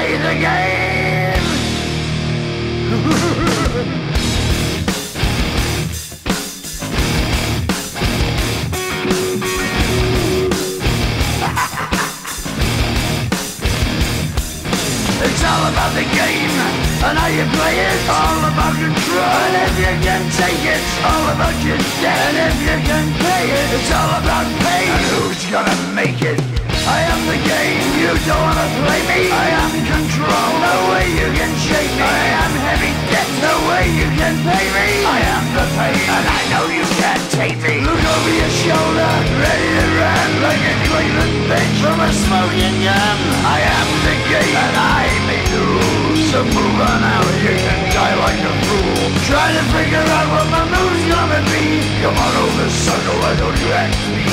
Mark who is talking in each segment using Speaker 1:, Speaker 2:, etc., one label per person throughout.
Speaker 1: play the game. It's all about the game and how you play it. All about control, and if you can take it, all about your debt. And if you can pay it, it's all about pain. And who's gonna make it? I am the game, you don't wanna play me. I am control, no way you can shake me. I am heavy debt, no way you can pay me. I am the pain, and I know you can't take me. Look over your shoulder, ready to run like a Cleveland bitch from a smoking gun. I am the game, and I make the rules. So move on out, you can die like a fool. Trying to figure out what my move's gonna be. Come on over, sucker, why don't you ask me?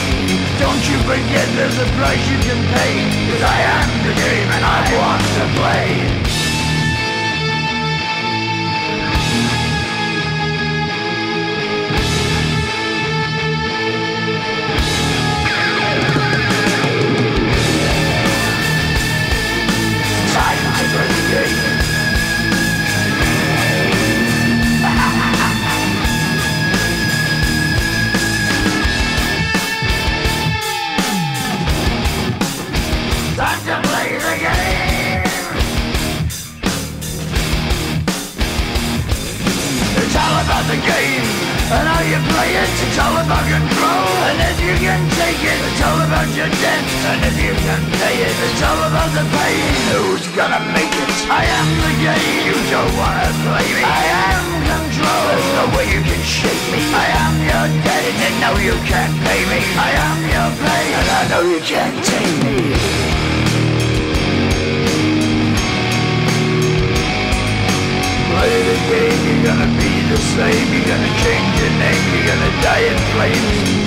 Speaker 1: Don't you forget there's a price you can pay. 'Cause I am the game and I want to play. Time to play the game. Time to play the game. It's all about the game and how you play it. It's all about control, and if you can take it, it's all about your debt. And if you can pay it, it's all about the pain. Who's gonna make it? I am the game. You don't wanna play me. I am control. There's no way you can shake me. I am your debt, and you know you can't pay me. I am your pain, and I know you can't take me. Play the game, you're gonna be the same. You're gonna change your name, you're gonna die in flames.